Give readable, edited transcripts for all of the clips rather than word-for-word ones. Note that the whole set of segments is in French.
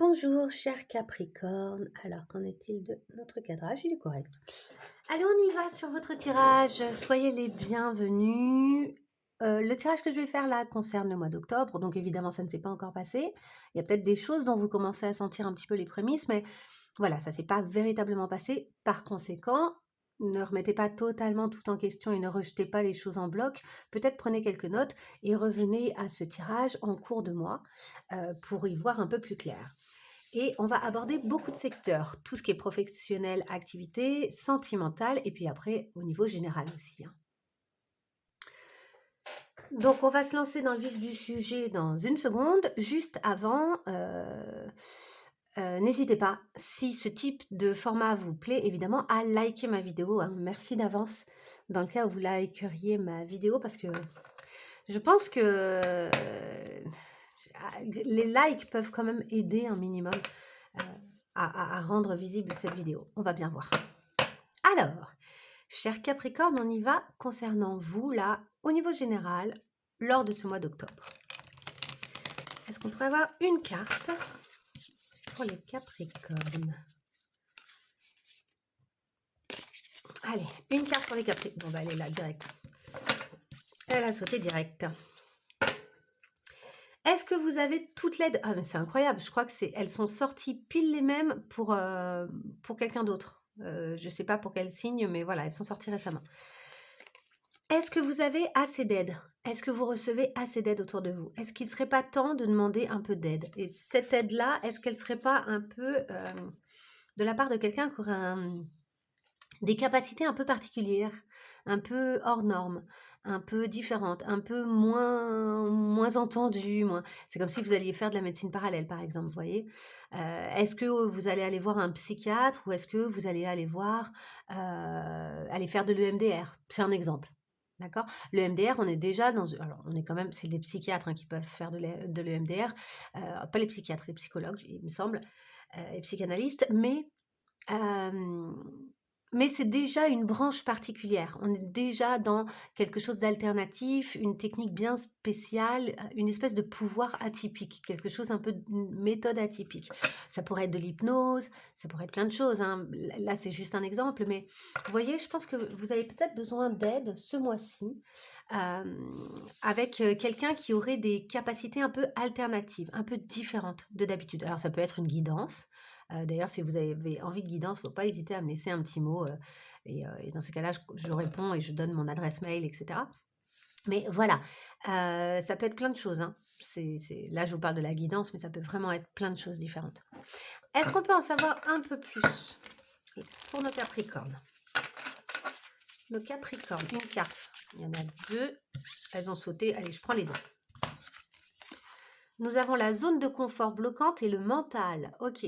Bonjour, cher Capricorne. Alors, qu'en est-il de notre cadrage? Il est correct. Allez, on y va sur votre tirage. Soyez les bienvenus. Le tirage que je vais faire là concerne le mois d'octobre. Donc, évidemment, ça ne s'est pas encore passé. Il y a peut-être des choses dont vous commencez à sentir un petit peu les prémices, mais voilà, ça ne s'est pas véritablement passé. Par conséquent, ne remettez pas totalement tout en question et ne rejetez pas les choses en bloc. Peut-être prenez quelques notes et revenez à ce tirage en cours de mois pour y voir un peu plus clair. Et on va aborder beaucoup de secteurs, tout ce qui est professionnel, activité, sentimentale, et puis après au niveau général aussi. Donc on va se lancer dans le vif du sujet dans une seconde. Juste avant, n'hésitez pas, si ce type de format vous plaît, évidemment, à liker ma vidéo. Merci d'avance dans le cas où vous likeriez ma vidéo, parce que je pense que les likes peuvent quand même aider un minimum à rendre visible cette vidéo. On va bien voir. Alors, cher Capricorne, on y va concernant vous, là, au niveau général, lors de ce mois d'octobre. Est-ce qu'on pourrait avoir une carte pour les Capricornes? Allez, une carte pour les Capricornes. Bon, bah, elle est là, direct. Elle a sauté direct. Est-ce que vous avez toutes les... Ah, mais c'est incroyable, je crois que elles sont sorties pile les mêmes pour quelqu'un d'autre. Je ne sais pas pour quel signe, mais voilà, elles sont sorties récemment. Est-ce que vous avez assez d'aide? Est-ce que vous recevez assez d'aide autour de vous? Est-ce qu'il ne serait pas temps de demander un peu d'aide? Et cette aide-là, est-ce qu'elle ne serait pas un peu de la part de quelqu'un qui aurait des capacités un peu particulières, un peu hors normes, un peu différentes, un peu moins entendues, c'est comme si vous alliez faire de la médecine parallèle, par exemple, vous voyez? Est-ce que vous allez aller voir un psychiatre ou est-ce que vous allez aller faire de l'EMDR? C'est un exemple, d'accord? L'EMDR, on est déjà alors on est quand même c'est les psychiatres, qui peuvent faire de l'EMDR, pas les psychiatres, les psychologues, il me semble, et psychanalystes, mais c'est déjà une branche particulière. On est déjà dans quelque chose d'alternatif, une technique bien spéciale, une espèce de pouvoir atypique, quelque chose un peu une méthode atypique. Ça pourrait être de l'hypnose, ça pourrait être plein de choses, hein. Là, c'est juste un exemple, mais vous voyez, je pense que vous avez peut-être besoin d'aide ce mois-ci, avec quelqu'un qui aurait des capacités un peu alternatives, un peu différentes de d'habitude. Alors, ça peut être une guidance. D'ailleurs, si vous avez envie de guidance, il ne faut pas hésiter à me laisser un petit mot. Et dans ces cas-là, je réponds et je donne mon adresse mail, etc. Mais voilà, ça peut être plein de choses. Là, je vous parle de la guidance, mais ça peut vraiment être plein de choses différentes. Est-ce qu'on peut en savoir un peu plus pour nos Capricornes? Nos Capricornes, une carte. Il y en a deux. Elles ont sauté. Allez, je prends les deux. Nous avons la zone de confort bloquante et le mental. Ok.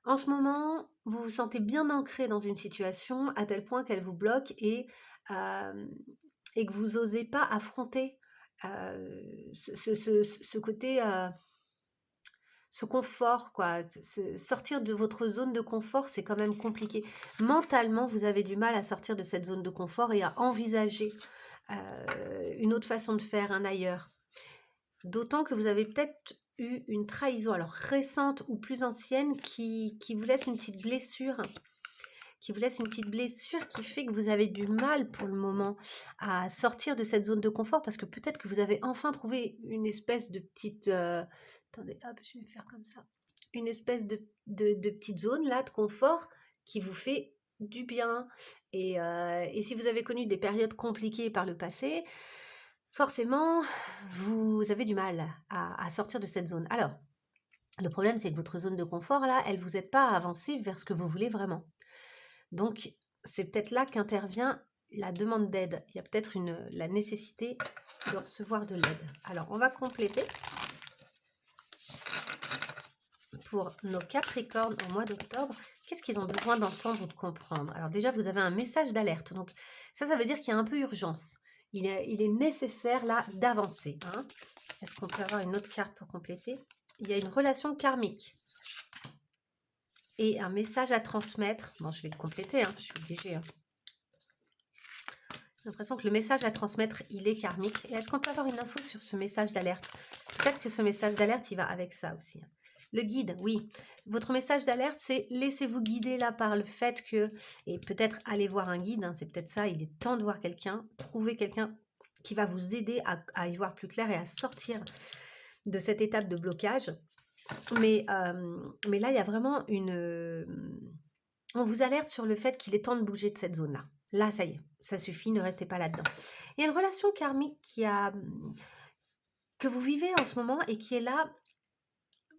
En ce moment, vous vous sentez bien ancré dans une situation à tel point qu'elle vous bloque et que vous n'osez pas affronter ce côté, ce confort, quoi. Sortir de votre zone de confort, c'est quand même compliqué. Mentalement, vous avez du mal à sortir de cette zone de confort et à envisager une autre façon de faire, un ailleurs. D'autant que vous avez peut-être eu une trahison, alors récente ou plus ancienne, qui vous laisse une petite blessure, qui fait que vous avez du mal pour le moment à sortir de cette zone de confort, parce que peut-être que vous avez enfin trouvé une espèce de petite... attendez, hop, je vais faire comme ça. Une espèce de petite zone là de confort qui vous fait du bien. Et si vous avez connu des périodes compliquées par le passé, forcément, vous avez du mal à sortir de cette zone. Alors, le problème, c'est que votre zone de confort, là, elle ne vous aide pas à avancer vers ce que vous voulez vraiment. Donc, c'est peut-être là qu'intervient la demande d'aide. Il y a peut-être la nécessité de recevoir de l'aide. Alors, on va compléter pour nos Capricornes au mois d'octobre. Qu'est-ce qu'ils ont besoin d'entendre ou de comprendre? Alors déjà, vous avez un message d'alerte. Donc, ça veut dire qu'il y a un peu urgence. Il est nécessaire là d'avancer. Est-ce qu'on peut avoir une autre carte pour compléter? Il y a une relation karmique et un message à transmettre. Bon, je vais le compléter, je suis obligée. J'ai l'impression que le message à transmettre, il est karmique. Et est-ce qu'on peut avoir une info sur ce message d'alerte? Peut-être que ce message d'alerte, il va avec ça aussi. Le guide, oui. Votre message d'alerte, c'est laissez-vous guider là par le fait que, et peut-être aller voir un guide, hein, c'est peut-être ça, il est temps de voir quelqu'un, trouver quelqu'un qui va vous aider à y voir plus clair et à sortir de cette étape de blocage. Mais là, il y a vraiment on vous alerte sur le fait qu'il est temps de bouger de cette zone-là. Là, ça y est, ça suffit, ne restez pas là-dedans. Il y a une relation karmique que vous vivez en ce moment et qui est là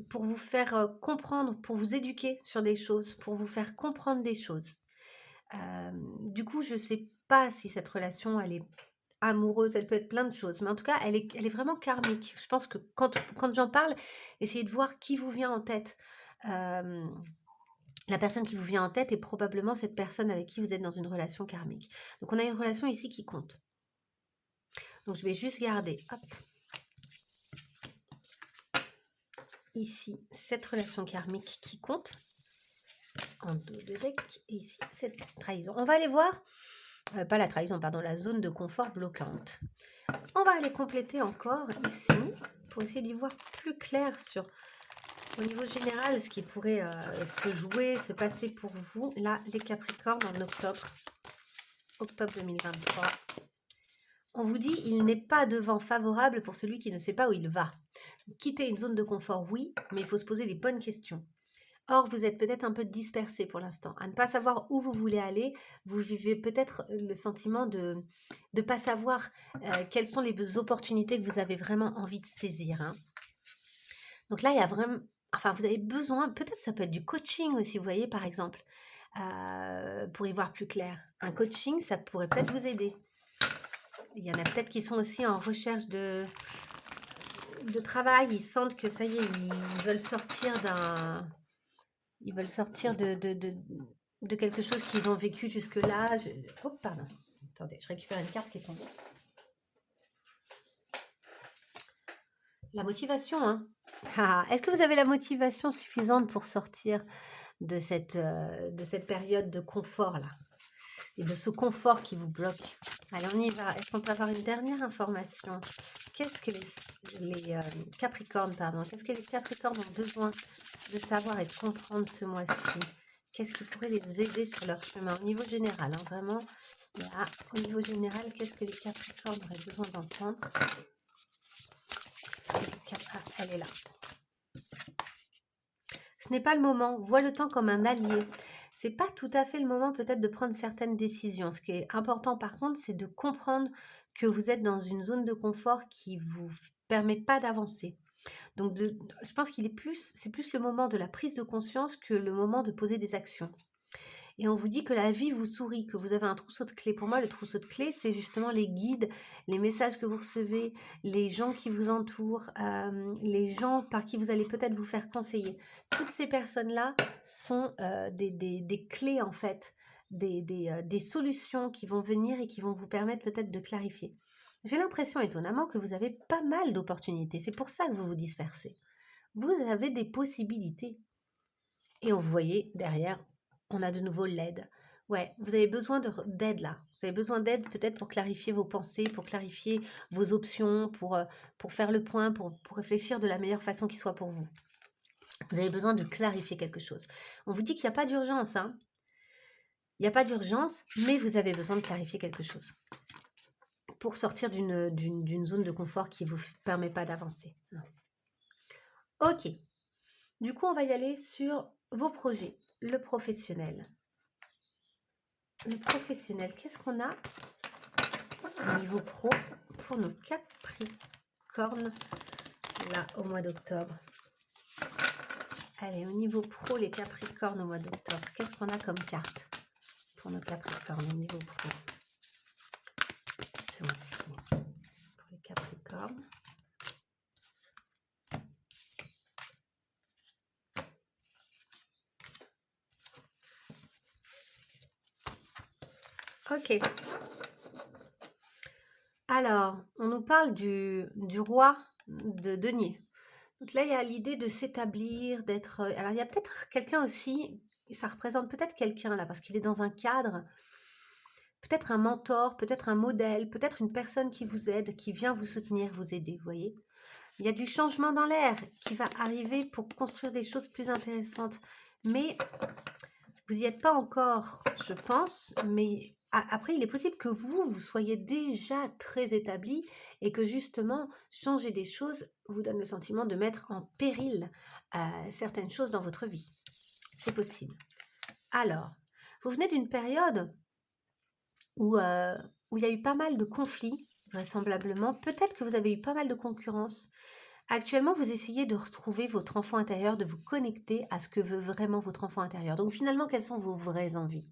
pour vous faire comprendre, pour vous éduquer sur des choses, pour vous faire comprendre des choses. Du coup, je ne sais pas si cette relation, elle est amoureuse, elle peut être plein de choses, mais en tout cas, elle est vraiment karmique. Je pense que quand j'en parle, essayez de voir qui vous vient en tête. Euh, la personne qui vous vient en tête est probablement cette personne avec qui vous êtes dans une relation karmique. Donc, on a une relation ici qui compte. Donc, je vais juste garder, hop, ici, cette relation karmique qui compte en dos de deck, et ici, cette trahison. On va aller voir, pas la trahison, pardon, la zone de confort bloquante. On va aller compléter encore ici, pour essayer d'y voir plus clair sur, au niveau général, ce qui pourrait se jouer, se passer pour vous. Là, les Capricornes en octobre 2023. On vous dit, il n'est pas de vent favorable pour celui qui ne sait pas où il va. Quitter une zone de confort, oui, mais il faut se poser les bonnes questions. Or, vous êtes peut-être un peu dispersé pour l'instant, à ne pas savoir où vous voulez aller. Vous vivez peut-être le sentiment de ne pas savoir quelles sont les opportunités que vous avez vraiment envie de saisir. Hein. Donc là, il y a vraiment... Enfin, vous avez besoin, peut-être ça peut être du coaching aussi, vous voyez, par exemple, pour y voir plus clair. Un coaching, ça pourrait peut-être vous aider. Il y en a peut-être qui sont aussi en recherche de travail. Ils sentent que ça y est, ils veulent sortir d'un... Ils veulent sortir de quelque chose qu'ils ont vécu jusque-là. Oh, pardon. Attendez, je récupère une carte qui est tombée. La motivation, hein. Est-ce que vous avez la motivation suffisante pour sortir de cette période de confort, là? Et de ce confort qui vous bloque. Allez, on y va. Est-ce qu'on peut avoir une dernière information? Qu'est-ce que les Capricornes, pardon, qu'est-ce que les Capricornes ont besoin de savoir et de comprendre ce mois-ci? Qu'est-ce qui pourrait les aider sur leur chemin au niveau général, hein, vraiment, là, au niveau général, qu'est-ce que les Capricornes auraient besoin d'entendre? Elle est là. Ce n'est pas le moment. Vois le temps comme un allié. C'est pas tout à fait le moment peut-être de prendre certaines décisions. Ce qui est important par contre, c'est de comprendre que vous êtes dans une zone de confort qui vous permet pas d'avancer. Donc je pense c'est plus le moment de la prise de conscience que le moment de poser des actions. Et on vous dit que la vie vous sourit, que vous avez un trousseau de clés. Pour moi, le trousseau de clés, c'est justement les guides, les messages que vous recevez, les gens qui vous entourent, les gens par qui vous allez peut-être vous faire conseiller. Toutes ces personnes-là sont des clés, en fait, des solutions qui vont venir et qui vont vous permettre peut-être de clarifier. J'ai l'impression, étonnamment, que vous avez pas mal d'opportunités. C'est pour ça que vous vous dispersez. Vous avez des possibilités. Et vous voyez, derrière, on a de nouveau l'aide. Ouais, vous avez besoin d'aide là. Vous avez besoin d'aide peut-être pour clarifier vos pensées, pour clarifier vos options, pour faire le point, pour réfléchir de la meilleure façon qui soit pour vous. Vous avez besoin de clarifier quelque chose. On vous dit qu'il n'y a pas d'urgence, hein. Il n'y a pas d'urgence, mais vous avez besoin de clarifier quelque chose pour sortir d'une zone de confort qui ne vous permet pas d'avancer. Ok. Du coup, on va y aller sur vos projets. Le professionnel. Le professionnel, qu'est-ce qu'on a au niveau pro pour nos Capricornes là au mois d'octobre? Allez, au niveau pro, les Capricornes au mois d'octobre, qu'est-ce qu'on a comme carte pour nos Capricornes au niveau pro ce mois-ci pour les Capricornes? Ok. Alors, on nous parle du roi de denier. Donc là, il y a l'idée de s'établir, d'être... Alors, il y a peut-être quelqu'un aussi, ça représente peut-être quelqu'un là, parce qu'il est dans un cadre, peut-être un mentor, peut-être un modèle, peut-être une personne qui vous aide, qui vient vous soutenir, vous aider, vous voyez. Il y a du changement dans l'air qui va arriver pour construire des choses plus intéressantes. Mais vous n'y êtes pas encore, je pense. Mais après, il est possible que vous soyez déjà très établi et que justement, changer des choses vous donne le sentiment de mettre en péril certaines choses dans votre vie. C'est possible. Alors, vous venez d'une période où il y a eu pas mal de conflits, vraisemblablement. Peut-être que vous avez eu pas mal de concurrence. Actuellement, vous essayez de retrouver votre enfant intérieur, de vous connecter à ce que veut vraiment votre enfant intérieur. Donc finalement, quelles sont vos vraies envies?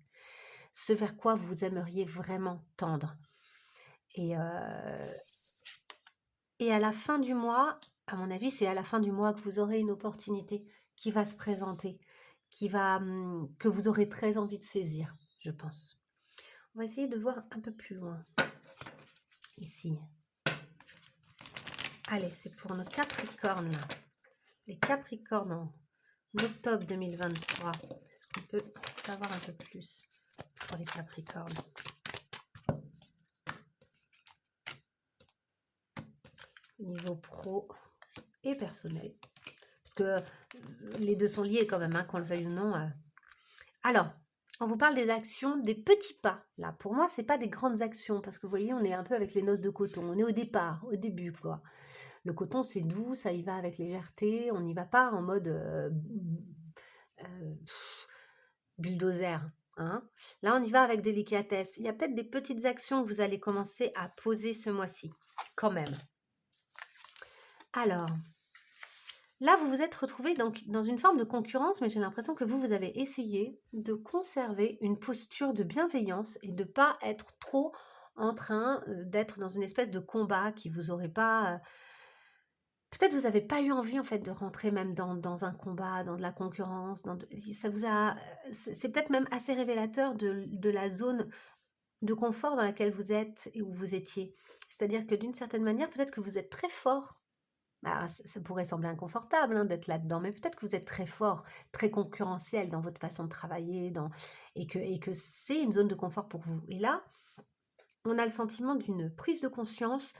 Ce vers quoi vous aimeriez vraiment tendre. Et à la fin du mois, à mon avis, c'est à la fin du mois que vous aurez une opportunité qui va se présenter, que vous aurez très envie de saisir, je pense. On va essayer de voir un peu plus loin. Ici. Allez, c'est pour nos Capricornes. Les Capricornes en octobre 2023. Est-ce qu'on peut savoir un peu plus pour les Capricornes? Niveau pro et personnel. Parce que les deux sont liés quand même, hein, qu'on le veuille ou non. Alors, on vous parle des actions, des petits pas. Là, pour moi, c'est pas des grandes actions. Parce que vous voyez, on est un peu avec les noces de coton. On est au départ, au début, quoi. Le coton, c'est doux, ça y va avec légèreté. On n'y va pas en mode bulldozer. Hein. Là, on y va avec délicatesse. Il y a peut-être des petites actions que vous allez commencer à poser ce mois-ci, quand même. Alors, là, vous vous êtes retrouvé donc dans une forme de concurrence, mais j'ai l'impression que vous avez essayé de conserver une posture de bienveillance et de ne pas être trop en train d'être dans une espèce de combat qui vous aurait pas... Peut-être vous n'avez pas eu envie en fait de rentrer même dans un combat, dans de la concurrence. Ça vous a, c'est peut-être même assez révélateur de la zone de confort dans laquelle vous êtes et où vous étiez. C'est-à-dire que d'une certaine manière, peut-être que vous êtes très fort. Bah, ça pourrait sembler inconfortable hein, d'être là-dedans, mais peut-être que vous êtes très fort, très concurrentiel dans votre façon de travailler, et que c'est une zone de confort pour vous. Et là, on a le sentiment d'une prise de conscience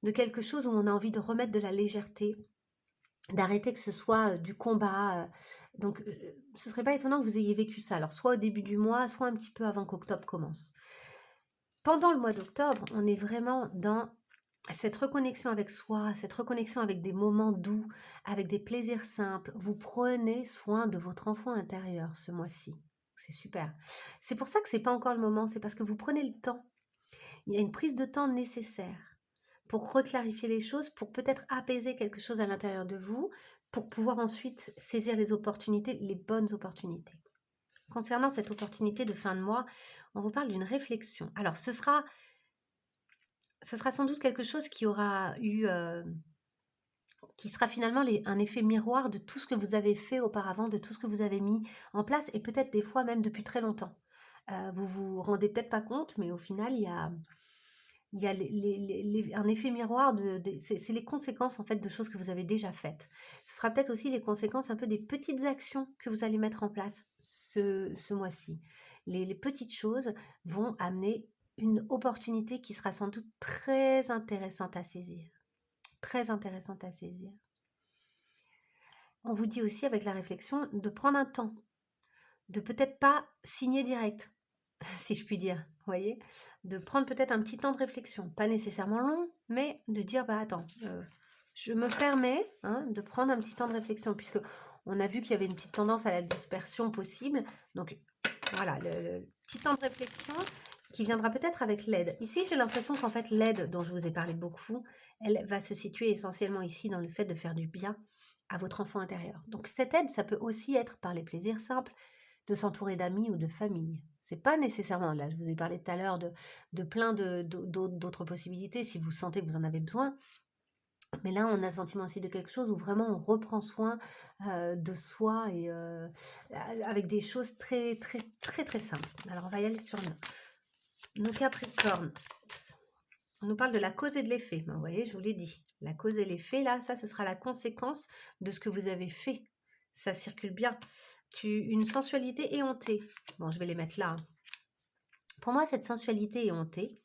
de quelque chose où on a envie de remettre de la légèreté, d'arrêter que ce soit du combat. Donc, ce serait pas étonnant que vous ayez vécu ça. Alors, soit au début du mois, soit un petit peu avant qu'octobre commence. Pendant le mois d'octobre, on est vraiment dans cette reconnexion avec soi, cette reconnexion avec des moments doux, avec des plaisirs simples. Vous prenez soin de votre enfant intérieur ce mois-ci. C'est super. C'est pour ça que c'est pas encore le moment, c'est parce que vous prenez le temps. Il y a une prise de temps nécessaire pour reclarifier les choses, pour peut-être apaiser quelque chose à l'intérieur de vous, pour pouvoir ensuite saisir les opportunités, les bonnes opportunités. Concernant cette opportunité de fin de mois, on vous parle d'une réflexion. Alors, ce sera sans doute quelque chose qui aura eu, qui sera finalement un effet miroir de tout ce que vous avez fait auparavant, de tout ce que vous avez mis en place, et peut-être des fois même depuis très longtemps. Vous vous rendez peut-être pas compte, mais au final, il y a un effet miroir, c'est les conséquences en fait de choses que vous avez déjà faites. Ce sera peut-être aussi les conséquences un peu des petites actions que vous allez mettre en place ce mois-ci. Les petites choses vont amener une opportunité qui sera sans doute très intéressante à saisir. Très intéressante à saisir. On vous dit aussi avec la réflexion de prendre un temps, de peut-être pas signer direct, si je puis dire, vous voyez, de prendre peut-être un petit temps de réflexion, pas nécessairement long, mais de dire, bah attends, je me permets de prendre un petit temps de réflexion, puisque on a vu qu'il y avait une petite tendance à la dispersion possible, donc voilà, le petit temps de réflexion qui viendra peut-être avec l'aide. Ici, j'ai l'impression qu'en fait, l'aide dont je vous ai parlé beaucoup, elle va se situer essentiellement ici dans le fait de faire du bien à votre enfant intérieur. Donc cette aide, ça peut aussi être par les plaisirs simples, de s'entourer d'amis ou de famille. C'est pas nécessairement, là je vous ai parlé tout à l'heure de plein d'autres possibilités si vous sentez que vous en avez besoin. Mais là, on a le sentiment aussi de quelque chose où vraiment on reprend soin de soi et avec des choses très, très, très, très simples. Alors, on va y aller sur nos Capricornes. Oups. On nous parle de la cause et de l'effet. Ben, vous voyez, je vous l'ai dit. La cause et l'effet, là, ça, ce sera la conséquence de ce que vous avez fait. Ça circule bien. Une sensualité éhontée. Bon, je vais les mettre là. Pour moi, cette sensualité éhontée,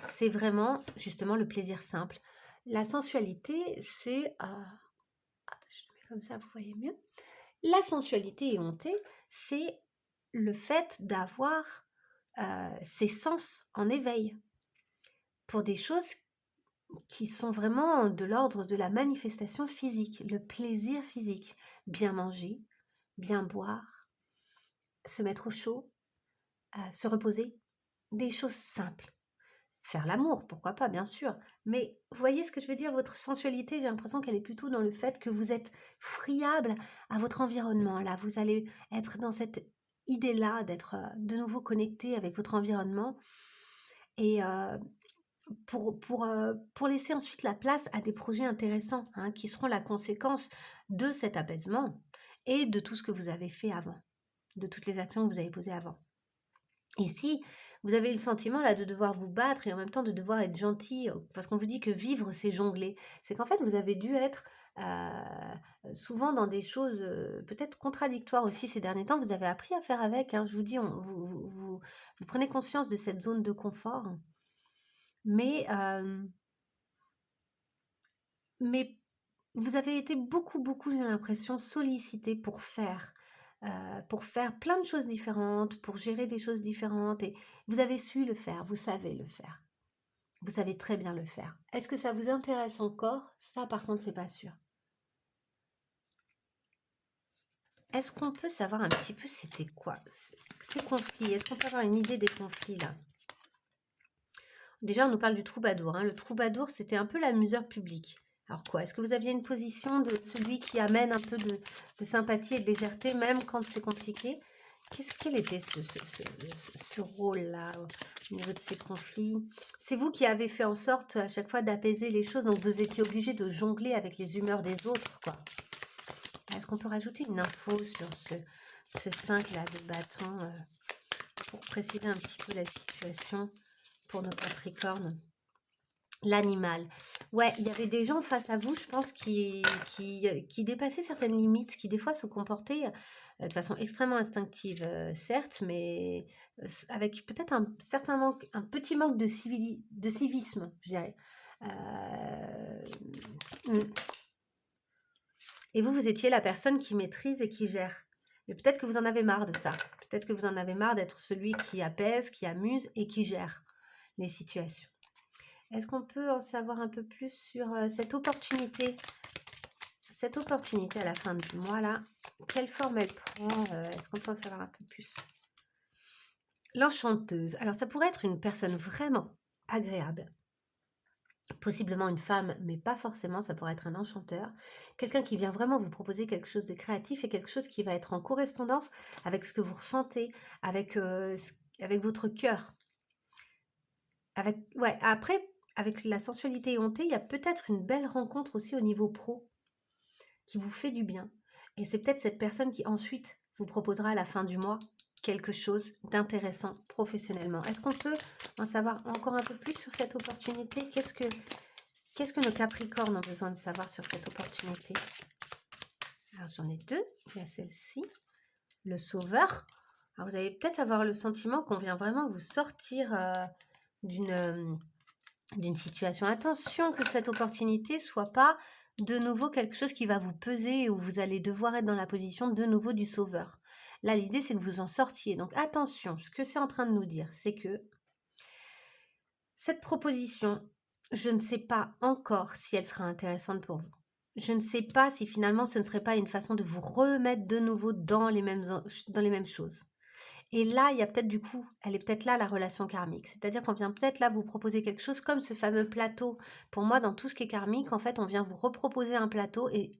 c'est vraiment justement le plaisir simple. La sensualité, c'est... je le mets comme ça, vous voyez mieux. La sensualité éhontée, c'est le fait d'avoir ses sens en éveil pour des choses qui sont vraiment de l'ordre de la manifestation physique, le plaisir physique. Bien manger, bien boire, se mettre au chaud, se reposer, des choses simples. Faire l'amour, pourquoi pas, bien sûr. Mais vous voyez ce que je veux dire, votre sensualité, j'ai l'impression qu'elle est plutôt dans le fait que vous êtes friable à votre environnement. Là, vous allez être dans cette idée-là d'être de nouveau connecté avec votre environnement et pour laisser ensuite la place à des projets intéressants hein, qui seront la conséquence de cet apaisement et de tout ce que vous avez fait avant, de toutes les actions que vous avez posées avant. Ici, vous avez eu le sentiment là de devoir vous battre et en même temps de devoir être gentil, parce qu'on vous dit que vivre, c'est jongler. C'est qu'en fait, vous avez dû être souvent dans des choses peut-être contradictoires aussi ces derniers temps. Vous avez appris à faire avec. Hein. Je vous dis, vous prenez conscience de cette zone de confort, mais, mais vous avez été beaucoup, beaucoup, j'ai l'impression, sollicité pour faire plein de choses différentes, pour gérer des choses différentes. Et vous avez su le faire, vous savez le faire. Vous savez très bien le faire. Est-ce que ça vous intéresse encore? Ça, par contre, c'est pas sûr. Est-ce qu'on peut savoir un petit peu c'était quoi ces conflits? Est-ce qu'on peut avoir une idée des conflits là? Déjà, on nous parle du troubadour. Hein. Le troubadour, c'était un peu l'amuseur public. Alors quoi? Est-ce que vous aviez une position de celui qui amène un peu de sympathie et de légèreté, même quand c'est compliqué? Quel était ce rôle-là au niveau de ces conflits? C'est vous qui avez fait en sorte à chaque fois d'apaiser les choses, donc vous étiez obligé de jongler avec les humeurs des autres, quoi. Est-ce qu'on peut rajouter une info sur ce 5 là de bâton pour préciser un petit peu la situation pour nos Capricornes? L'animal. Ouais, il y avait des gens face à vous, je pense, qui dépassaient certaines limites, qui des fois se comportaient de façon extrêmement instinctive, certes, mais avec peut-être un certain manque, un petit manque de civisme, je dirais. Mm. Et vous étiez la personne qui maîtrise et qui gère. Mais peut-être que vous en avez marre de ça. Peut-être que vous en avez marre d'être celui qui apaise, qui amuse et qui gère les situations. Est-ce qu'on peut en savoir un peu plus sur cette opportunité à la fin du mois là? Quelle forme elle prend? Est-ce qu'on peut en savoir un peu plus? L'enchanteuse. Alors ça pourrait être une personne vraiment agréable. Possiblement une femme, mais pas forcément, ça pourrait être un enchanteur. Quelqu'un qui vient vraiment vous proposer quelque chose de créatif et quelque chose qui va être en correspondance avec ce que vous ressentez, avec votre cœur. Après, avec la sensualité éhontée, il y a peut-être une belle rencontre aussi au niveau pro qui vous fait du bien. Et c'est peut-être cette personne qui ensuite vous proposera à la fin du mois quelque chose d'intéressant professionnellement. Est-ce qu'on peut en savoir encore un peu plus sur cette opportunité? Qu'est-ce que nos Capricornes ont besoin de savoir sur cette opportunité? Alors j'en ai deux. Il y a celle-ci, le Sauveur. Alors vous allez peut-être avoir le sentiment qu'on vient vraiment vous sortir d'une situation. Attention que cette opportunité soit pas de nouveau quelque chose qui va vous peser où vous allez devoir être dans la position de nouveau du sauveur. Là, l'idée, c'est que vous en sortiez. Donc attention, ce que c'est en train de nous dire, c'est que cette proposition, je ne sais pas encore si elle sera intéressante pour vous. Je ne sais pas si finalement ce ne serait pas une façon de vous remettre de nouveau dans les mêmes choses. Et là, il y a peut-être du coup, elle est peut-être là la relation karmique. C'est-à-dire qu'on vient peut-être là vous proposer quelque chose comme ce fameux plateau. Pour moi, dans tout ce qui est karmique, en fait, on vient vous reproposer un plateau et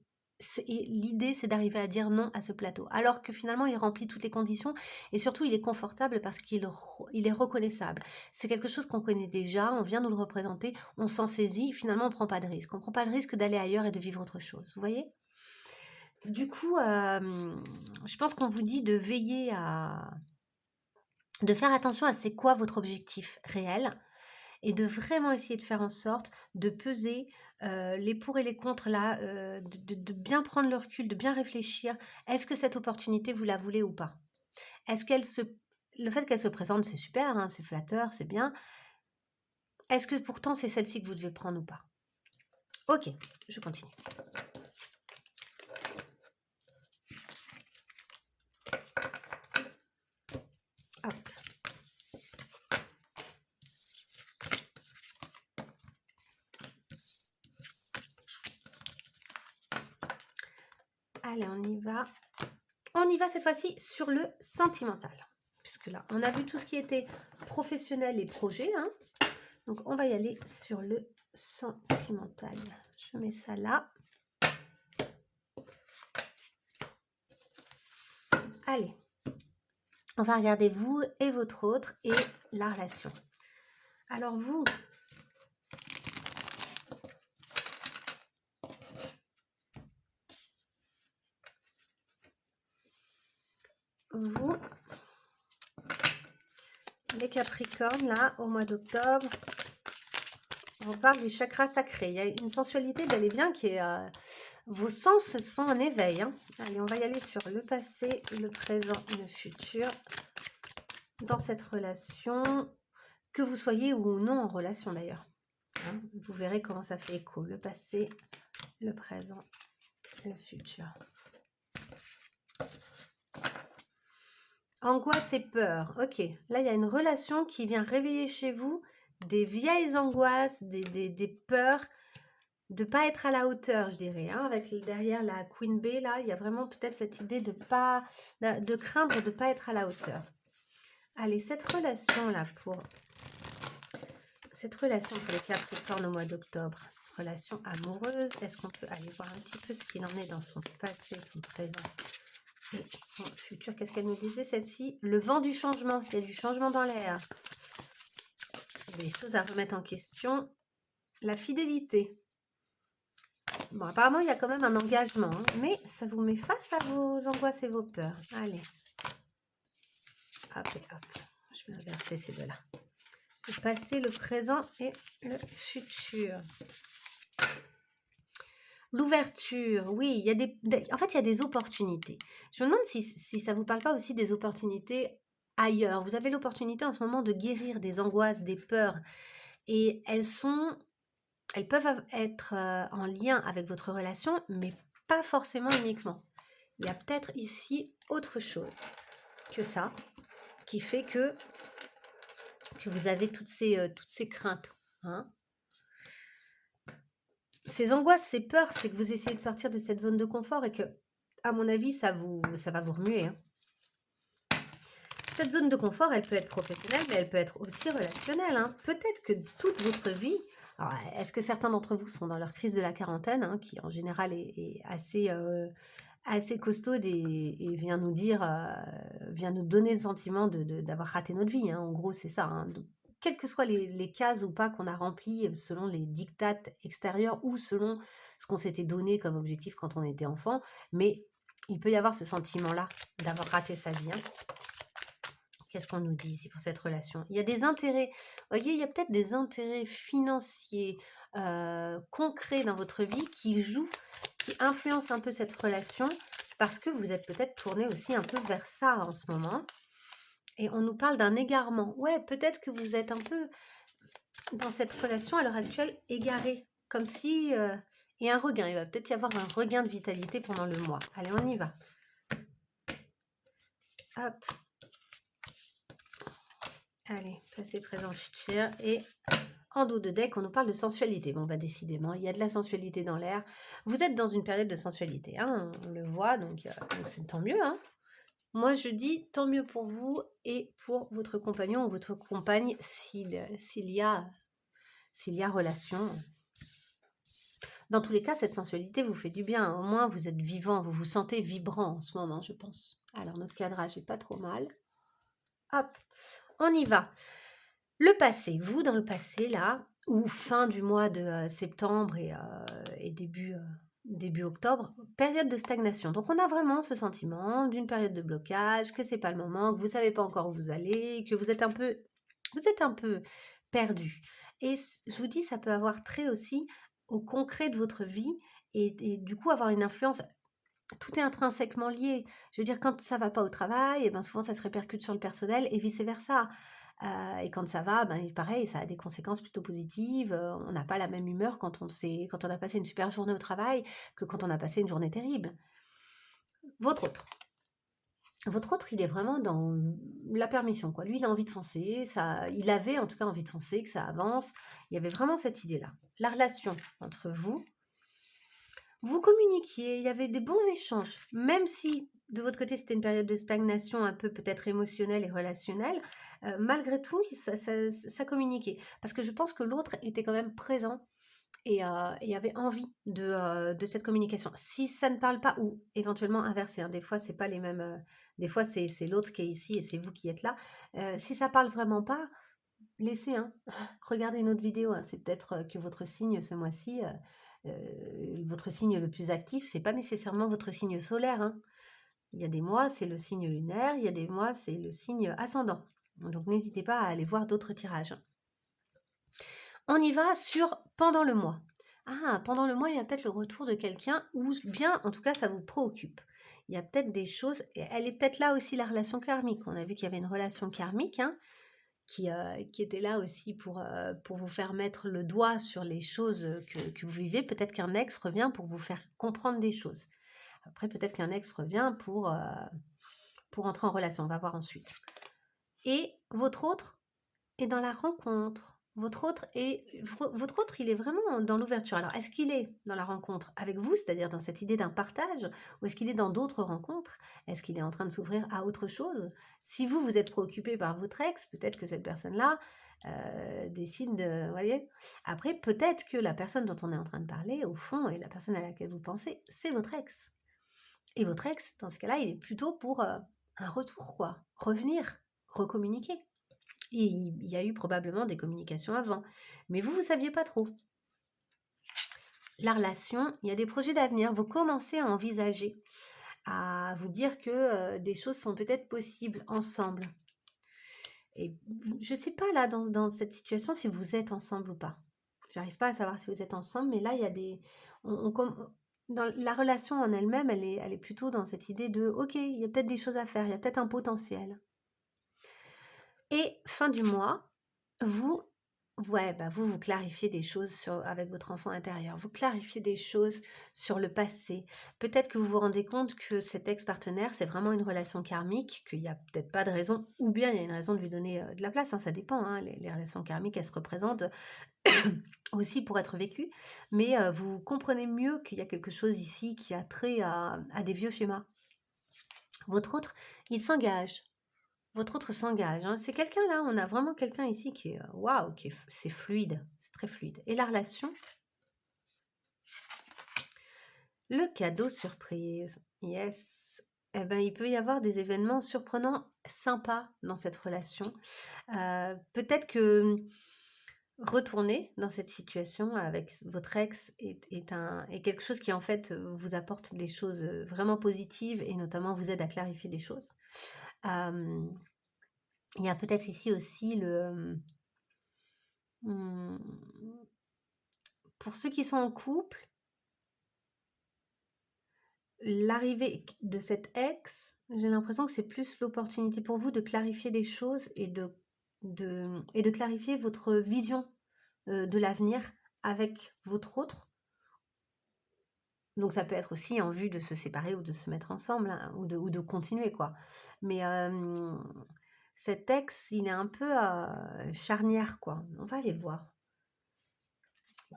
l'idée, c'est d'arriver à dire non à ce plateau. Alors que finalement, il remplit toutes les conditions et surtout, il est confortable parce qu'il est reconnaissable. C'est quelque chose qu'on connaît déjà, on vient nous le représenter, on s'en saisit, finalement, on ne prend pas de risque. On ne prend pas de risque d'aller ailleurs et de vivre autre chose. Vous voyez? Du coup, je pense qu'on vous dit de veiller de faire attention à c'est quoi votre objectif réel et de vraiment essayer de faire en sorte de peser les pour et les contre là, de bien prendre le recul, de bien réfléchir. Est-ce que cette opportunité, vous la voulez ou pas? Est-ce le fait qu'elle se présente, c'est super, hein, c'est flatteur, c'est bien. Est-ce que pourtant c'est celle-ci que vous devez prendre ou pas? Ok, je continue. Hop. Allez, on y va. On y va cette fois-ci sur le sentimental. Puisque là, on a vu tout ce qui était professionnel et projet. Hein. Donc, on va y aller sur le sentimental. Je mets ça là. Allez, on va regarder vous et votre autre et la relation. Alors vous, les Capricornes, là, au mois d'octobre, on parle du chakra sacré. Il y a une sensualité bel et bien qui est... vos sens sont en éveil. Hein. Allez, on va y aller sur le passé, le présent, le futur. Dans cette relation, que vous soyez ou non en relation d'ailleurs. Hein, vous verrez comment ça fait écho. Le passé, le présent, le futur. Angoisse et peur. Ok, là, il y a une relation qui vient réveiller chez vous des vieilles angoisses, des peurs de ne pas être à la hauteur, je dirais. Hein, avec derrière la Queen Bee, là, il y a vraiment peut-être cette idée de craindre de ne pas être à la hauteur. Allez, cette relation-là pour les Capricornes au mois d'octobre, cette relation amoureuse, est-ce qu'on peut aller voir un petit peu ce qu'il en est dans son passé, son présent et son futur? Qu'est-ce qu'elle nous disait celle-ci? Le vent du changement, il y a du changement dans l'air. Il y a des choses à remettre en question. La fidélité. Bon, apparemment, il y a quand même un engagement, hein, mais ça vous met face à vos angoisses et vos peurs. Allez. Hop et hop. Je vais inverser ces deux-là. Le passé, le présent et le futur. L'ouverture, oui, il y a en fait, il y a des opportunités. Je me demande si ça ne vous parle pas aussi des opportunités ailleurs. Vous avez l'opportunité en ce moment de guérir des angoisses, des peurs. Et elles peuvent être en lien avec votre relation, mais pas forcément uniquement. Il y a peut-être ici autre chose que ça, qui fait que vous avez toutes ces craintes. Hein. Ces angoisses, ces peurs, c'est que vous essayez de sortir de cette zone de confort et que, à mon avis, ça va vous remuer. Hein. Cette zone de confort, elle peut être professionnelle, mais elle peut être aussi relationnelle. Hein. Peut-être que toute votre vie... Alors, est-ce que certains d'entre vous sont dans leur crise de la quarantaine, hein, qui en général est assez costaude et vient nous donner le sentiment d'avoir raté notre vie. Hein. En gros, c'est ça. Hein. Donc, quelles que soient les cases ou pas qu'on a remplies selon les dictates extérieurs ou selon ce qu'on s'était donné comme objectif quand on était enfant, mais il peut y avoir ce sentiment-là d'avoir raté sa vie. Hein. Qu'est-ce qu'on nous dit ici pour cette relation? Il y a des intérêts, vous voyez, il y a peut-être des intérêts financiers concrets dans votre vie qui jouent, qui influencent un peu cette relation parce que vous êtes peut-être tourné aussi un peu vers ça en ce moment. Et on nous parle d'un égarement. Ouais, peut-être que vous êtes un peu dans cette relation à l'heure actuelle égaré, comme si... et un regain, il va peut-être y avoir un regain de vitalité pendant le mois. Allez, on y va. Hop. Allez, passé, présent, futur. Et en dos de deck, on nous parle de sensualité. Bon, bah décidément, il y a de la sensualité dans l'air. Vous êtes dans une période de sensualité, hein, on le voit, donc c'est tant mieux. Hein. Moi, je dis tant mieux pour vous et pour votre compagnon ou votre compagne s'il y a relation. Dans tous les cas, cette sensualité vous fait du bien. Au moins, vous êtes vivant, vous vous sentez vibrant en ce moment, je pense. Alors, notre cadrage n'est pas trop mal. Hop, on y va. Le passé, vous dans le passé, là, ou fin du mois de septembre et début octobre, période de stagnation. Donc, on a vraiment ce sentiment d'une période de blocage, que c'est pas le moment, que vous savez pas encore où vous allez, que vous êtes un peu perdu. Et je vous dis, ça peut avoir trait aussi au concret de votre vie et du coup avoir une influence. Tout est intrinsèquement lié. Je veux dire, quand ça va pas au travail, et ben souvent ça se répercute sur le personnel et vice-versa. Et quand ça va, ben, pareil, ça a des conséquences plutôt positives. On n'a pas la même humeur quand on a passé une super journée au travail que quand on a passé une journée terrible. Votre autre. Votre autre, il est vraiment dans la permission, quoi. Lui, il a envie de foncer, il avait en tout cas envie de foncer, que ça avance. Il y avait vraiment cette idée-là. La relation entre vous, vous communiquiez, il y avait des bons échanges, même si de votre côté c'était une période de stagnation un peu peut-être émotionnelle et relationnelle, malgré tout, ça communiquait. Parce que je pense que l'autre était quand même présent et avait envie de cette communication. Si ça ne parle pas, ou éventuellement inversé, hein, des fois c'est pas les mêmes, des fois c'est l'autre qui est ici et c'est vous qui êtes là. Si ça parle vraiment pas, laissez, hein. Regardez une autre vidéo, hein. C'est peut-être que votre signe ce mois-ci, votre signe le plus actif, c'est pas nécessairement votre signe solaire, hein. Il y a des mois, c'est le signe lunaire, il y a des mois, c'est le signe ascendant. Donc n'hésitez pas à aller voir d'autres tirages. On y va sur pendant le mois. Ah, pendant le mois, il y a peut-être le retour de quelqu'un, ou bien, en tout cas, ça vous préoccupe. Il y a peut-être des choses, et elle est peut-être là aussi la relation karmique. On a vu qu'il y avait une relation karmique, hein, qui était là aussi pour vous faire mettre le doigt sur les choses que vous vivez. Peut-être qu'un ex revient pour vous faire comprendre des choses. Après, peut-être qu'un ex revient pour entrer en relation. On va voir ensuite. Et votre autre est dans la rencontre. Votre autre, il est vraiment dans l'ouverture. Alors, est-ce qu'il est dans la rencontre avec vous, c'est-à-dire dans cette idée d'un partage, ou est-ce qu'il est dans d'autres rencontres? Est-ce qu'il est en train de s'ouvrir à autre chose? Si vous, vous êtes préoccupé par votre ex, peut-être que cette personne-là décide de... Vous voyez. Après, peut-être que la personne dont on est en train de parler, au fond, et la personne à laquelle vous pensez, c'est votre ex. Et votre ex, dans ce cas-là, il est plutôt pour un retour, quoi. Revenir, recommuniquer. Et il y a eu probablement des communications avant. Mais vous ne saviez pas trop. La relation, il y a des projets d'avenir. Vous commencez à envisager, à vous dire que des choses sont peut-être possibles ensemble. Et je ne sais pas là, dans cette situation, si vous êtes ensemble ou pas. J'arrive pas à savoir si vous êtes ensemble, mais là, il y a des... dans la relation en elle-même, elle est plutôt dans cette idée de, ok, il y a peut-être des choses à faire, il y a peut-être un potentiel. Et fin du mois, vous vous clarifiez des choses avec votre enfant intérieur. Vous clarifiez des choses sur le passé. Peut-être que vous vous rendez compte que cet ex-partenaire, c'est vraiment une relation karmique, qu'il n'y a peut-être pas de raison, ou bien il y a une raison de lui donner de la place, hein, ça dépend. Hein, les relations karmiques, elles se représentent aussi pour être vécues, mais vous comprenez mieux qu'il y a quelque chose ici qui a trait à des vieux schémas. Votre autre, il s'engage. Votre autre s'engage, hein. C'est quelqu'un là, on a vraiment quelqu'un ici qui est waouh, c'est fluide, c'est très fluide. Et la relation, le cadeau surprise, yes. Eh ben, il peut y avoir des événements surprenants, sympas dans cette relation. Peut-être que retourner dans cette situation avec votre ex est quelque chose qui en fait vous apporte des choses vraiment positives et notamment vous aide à clarifier des choses. Il y a peut-être ici aussi pour ceux qui sont en couple, l'arrivée de cet ex, j'ai l'impression que c'est plus l'opportunité pour vous de clarifier des choses et de clarifier votre vision de l'avenir avec votre autre. Donc ça peut être aussi en vue de se séparer ou de se mettre ensemble, hein, ou de continuer, quoi. Mais cet ex, il est un peu charnière, quoi. On va aller voir.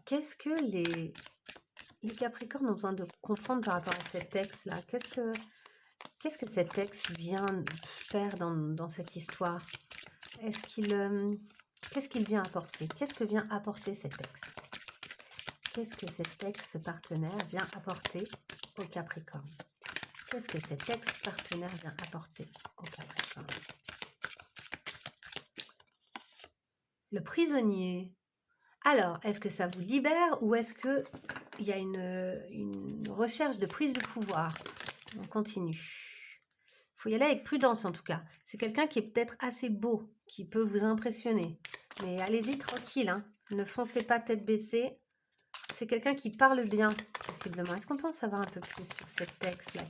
Qu'est-ce que les Capricornes ont besoin de comprendre par rapport à cet ex-là? Qu'est-ce que cet ex vient faire dans cette histoire? Qu'est-ce qu'il vient apporter? Qu'est-ce que vient apporter cet ex? Qu'est-ce que cet ex-partenaire vient apporter au Capricorne? Qu'est-ce que cet ex-partenaire vient apporter au Capricorne? Le prisonnier. Alors, est-ce que ça vous libère ou est-ce qu'il y a une recherche de prise de pouvoir? On continue. Il faut y aller avec prudence en tout cas. C'est quelqu'un qui est peut-être assez beau, qui peut vous impressionner. Mais allez-y tranquille, hein. Ne foncez pas tête baissée. C'est quelqu'un qui parle bien, possiblement. Est-ce qu'on peut en savoir un peu plus sur cet texte-là?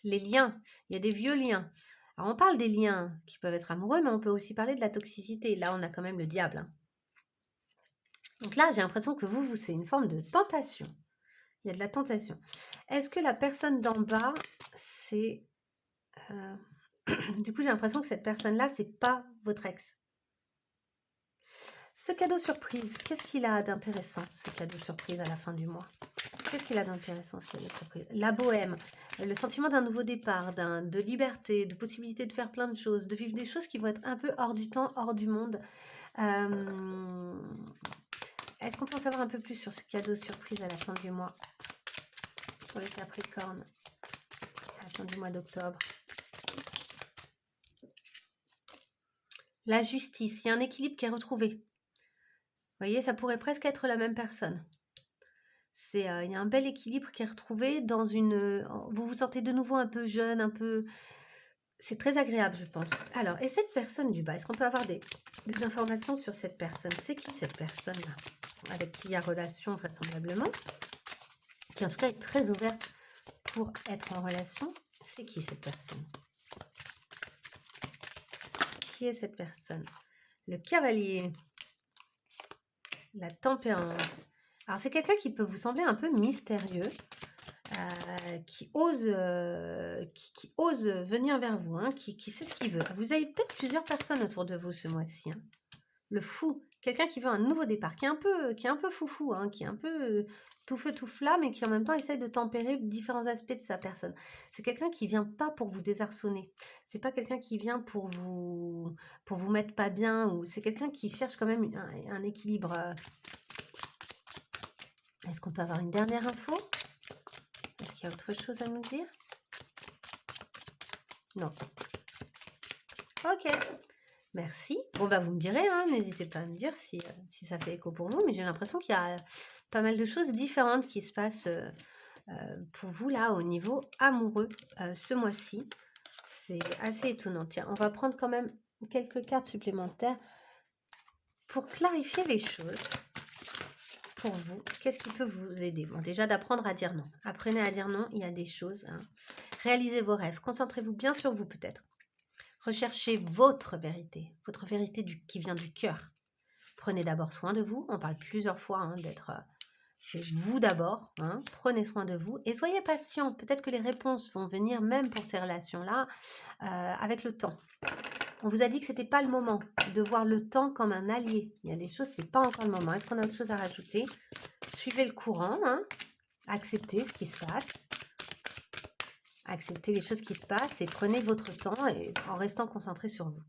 Les liens. Il y a des vieux liens. Alors, on parle des liens qui peuvent être amoureux, mais on peut aussi parler de la toxicité. Là, on a quand même le diable, hein. Donc là, j'ai l'impression que vous, c'est une forme de tentation. Il y a de la tentation. Est-ce que la personne d'en bas, c'est... Du coup, j'ai l'impression que cette personne-là, c'est pas votre ex. Ce cadeau surprise, qu'est-ce qu'il a d'intéressant, ce cadeau surprise à la fin du mois? Qu'est-ce qu'il a d'intéressant, ce cadeau surprise? La bohème, le sentiment d'un nouveau départ, de liberté, de possibilité de faire plein de choses, de vivre des choses qui vont être un peu hors du temps, hors du monde. Est-ce qu'on peut en savoir un peu plus sur ce cadeau surprise à la fin du mois pour les Capricornes, à la fin du mois d'octobre? La justice, il y a un équilibre qui est retrouvé. Vous voyez, ça pourrait presque être la même personne. Il y a un bel équilibre qui est retrouvé dans une... Vous vous sentez de nouveau un peu jeune, un peu... C'est très agréable, je pense. Alors, et cette personne du bas, est-ce qu'on peut avoir des informations sur cette personne? C'est qui cette personne-là? Avec qui il y a relation, vraisemblablement. Qui en tout cas est très ouverte pour être en relation. C'est qui cette personne? Qui est cette personne? Le cavalier. La tempérance. Alors, c'est quelqu'un qui peut vous sembler un peu mystérieux, qui ose venir vers vous, hein, qui sait ce qu'il veut. Vous avez peut-être plusieurs personnes autour de vous ce mois-ci, hein. Le fou, quelqu'un qui veut un nouveau départ, qui est un peu foufou, hein, qui est un peu tout feu tout flamme et qui en même temps essaye de tempérer différents aspects de sa personne. C'est quelqu'un qui vient pas pour vous désarçonner. C'est pas quelqu'un qui vient pour vous mettre pas bien, ou c'est quelqu'un qui cherche quand même un équilibre. Est-ce qu'on peut avoir une dernière info? Est-ce qu'il y a autre chose à nous dire? Non. Ok. Merci. Bon, bah, vous me direz, hein, n'hésitez pas à me dire si ça fait écho pour vous, mais j'ai l'impression qu'il y a pas mal de choses différentes qui se passent pour vous, là, au niveau amoureux, ce mois-ci. C'est assez étonnant. Tiens, on va prendre quand même quelques cartes supplémentaires pour clarifier les choses. Pour vous, qu'est-ce qui peut vous aider? Bon, déjà d'apprendre à dire non. Apprenez à dire non, il y a des choses, hein. Réalisez vos rêves, concentrez-vous bien sur vous peut-être. Recherchez votre vérité qui vient du cœur. Prenez d'abord soin de vous, on parle plusieurs fois, hein, c'est vous d'abord, hein. Prenez soin de vous et soyez patient. Peut-être que les réponses vont venir même pour ces relations-là avec le temps. On vous a dit que c'était pas le moment de voir le temps comme un allié. Il y a des choses, c'est pas encore le moment. Est-ce qu'on a autre chose à rajouter? Suivez le courant, hein. Acceptez ce qui se passe. Acceptez les choses qui se passent et prenez votre temps et en restant concentré sur vous.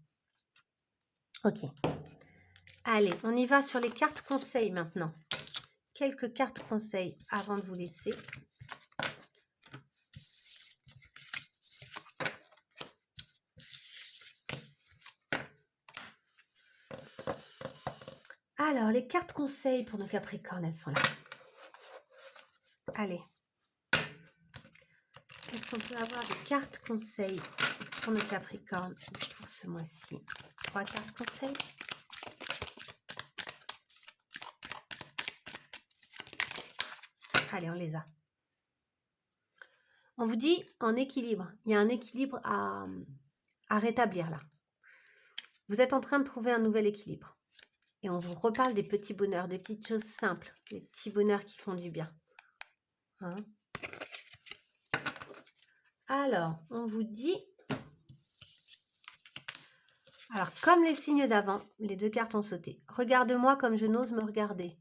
Ok. Allez, on y va sur les cartes conseils maintenant. Quelques cartes conseils avant de vous laisser. Alors, les cartes conseils pour nos Capricornes, elles sont là. Allez. Est-ce qu'on peut avoir des cartes conseils pour nos Capricornes pour ce mois-ci? 3 cartes conseils. Allez, on les a. On vous dit en équilibre. Il y a un équilibre à rétablir là. Vous êtes en train de trouver un nouvel équilibre. Et on vous reparle des petits bonheurs, des petites choses simples, des petits bonheurs qui font du bien. Hein? Alors, on vous dit... Alors, comme les signes d'avant, les 2 cartes ont sauté. Regarde-moi comme je n'ose me regarder.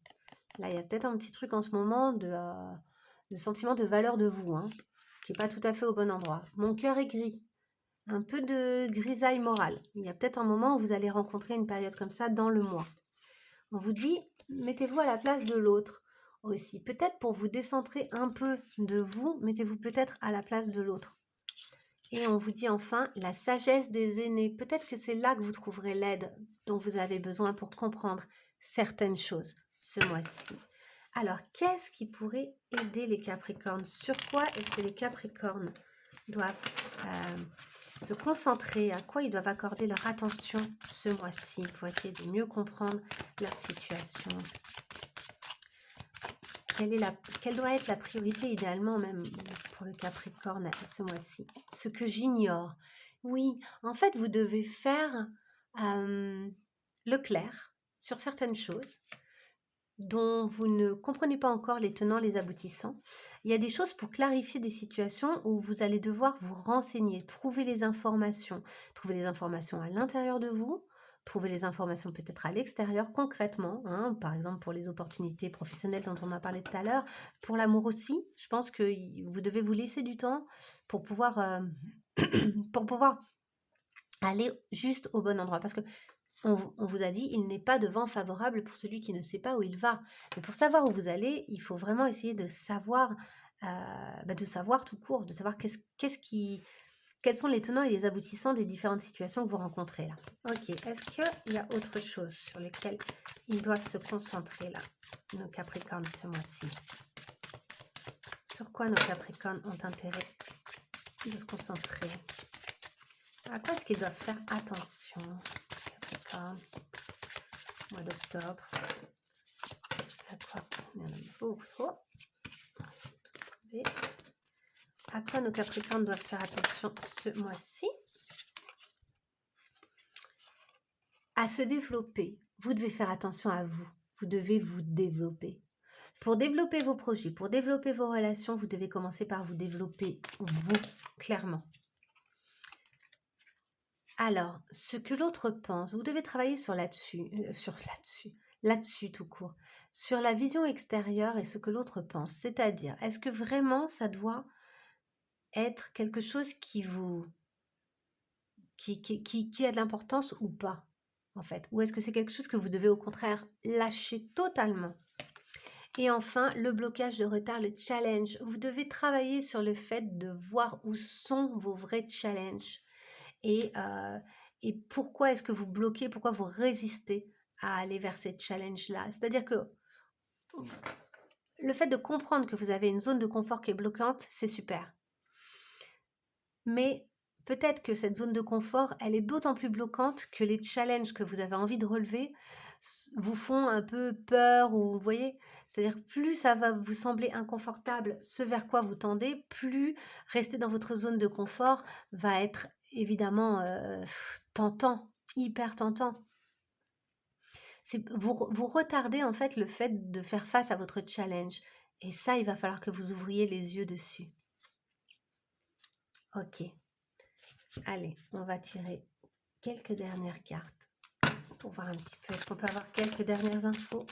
Là, il y a peut-être un petit truc en ce moment de sentiment de valeur de vous, hein, qui n'est pas tout à fait au bon endroit. Mon cœur est gris. Un peu de grisaille morale. Il y a peut-être un moment où vous allez rencontrer une période comme ça dans le mois. On vous dit, mettez-vous à la place de l'autre aussi. Peut-être pour vous décentrer un peu de vous, mettez-vous peut-être à la place de l'autre. Et on vous dit enfin, la sagesse des aînés. Peut-être que c'est là que vous trouverez l'aide dont vous avez besoin pour comprendre certaines choses ce mois-ci. Alors, qu'est-ce qui pourrait aider les Capricornes? Sur quoi est-ce que les Capricornes doivent se concentrer? À quoi ils doivent accorder leur attention ce mois-ci pour essayer de mieux comprendre leur situation? Quelle doit être la priorité idéalement même pour le Capricorne ce mois-ci? Ce que j'ignore. Oui, en fait, vous devez faire le clair sur certaines choses dont vous ne comprenez pas encore les tenants, les aboutissants. Il y a des choses pour clarifier des situations où vous allez devoir vous renseigner, trouver les informations à l'intérieur de vous, trouver les informations peut-être à l'extérieur concrètement, hein, par exemple pour les opportunités professionnelles dont on a parlé tout à l'heure, pour l'amour aussi. Je pense que vous devez vous laisser du temps pour pouvoir, pour pouvoir aller juste au bon endroit. Parce que on vous a dit, il n'est pas de vent favorable pour celui qui ne sait pas où il va. Mais pour savoir où vous allez, il faut vraiment essayer de savoir tout court, de savoir quels sont les tenants et les aboutissants des différentes situations que vous rencontrez là. Ok, est-ce qu'il y a autre chose sur lesquelles ils doivent se concentrer là, nos Capricornes, ce mois-ci? Sur quoi nos Capricornes ont intérêt de se concentrer? À quoi est-ce qu'ils doivent faire attention, Capricorne, mois d'octobre? À quoi? Il y en a beaucoup trop. À quoi nos Capricornes doivent faire attention ce mois-ci? À se développer. Vous devez faire attention à vous. Vous devez vous développer. Pour développer vos projets, pour développer vos relations, vous devez commencer par vous développer vous, clairement. Alors, ce que l'autre pense, vous devez travailler là-dessus tout court, sur la vision extérieure et ce que l'autre pense. C'est-à-dire, est-ce que vraiment ça doit être quelque chose qui a de l'importance ou pas, en fait? Ou est-ce que c'est quelque chose que vous devez au contraire lâcher totalement? Et enfin, le blocage, le retard, le challenge. Vous devez travailler sur le fait de voir où sont vos vrais challenges et, et pourquoi est-ce que vous bloquez, pourquoi vous résistez à aller vers ces challenges-là. C'est-à-dire que le fait de comprendre que vous avez une zone de confort qui est bloquante, c'est super. Mais peut-être que cette zone de confort, elle est d'autant plus bloquante que les challenges que vous avez envie de relever vous font un peu peur ou vous voyez, c'est-à-dire plus ça va vous sembler inconfortable, ce vers quoi vous tendez, plus rester dans votre zone de confort va être évidemment tentant, hyper tentant. Vous retardez en fait le fait de faire face à votre challenge. Et ça, il va falloir que vous ouvriez les yeux dessus. Ok. Allez, on va tirer quelques dernières cartes pour voir un petit peu. Est-ce qu'on peut avoir quelques dernières infos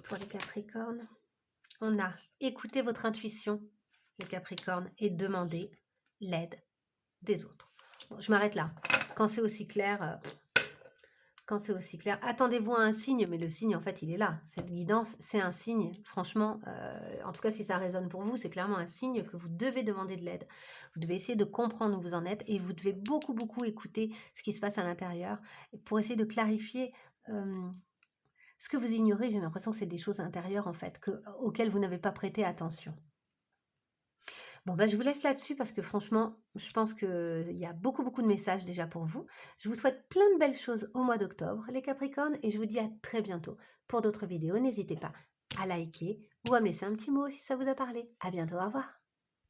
pour les Capricornes? On a écouté votre intuition, les Capricornes, et demandé l'aide des autres. Bon, je m'arrête là. Quand c'est aussi clair, attendez-vous à un signe, mais le signe, en fait, il est là. Cette guidance, c'est un signe. Franchement, en tout cas, si ça résonne pour vous, c'est clairement un signe que vous devez demander de l'aide. Vous devez essayer de comprendre où vous en êtes et vous devez beaucoup, beaucoup écouter ce qui se passe à l'intérieur pour essayer de clarifier ce que vous ignorez. J'ai l'impression que c'est des choses intérieures, en fait, auxquelles vous n'avez pas prêté attention. Bon, bah, je vous laisse là-dessus parce que franchement, je pense qu'il y a beaucoup, beaucoup de messages déjà pour vous. Je vous souhaite plein de belles choses au mois d'octobre, les Capricornes, et je vous dis à très bientôt pour d'autres vidéos. N'hésitez pas à liker ou à me laisser un petit mot si ça vous a parlé. À bientôt, au revoir.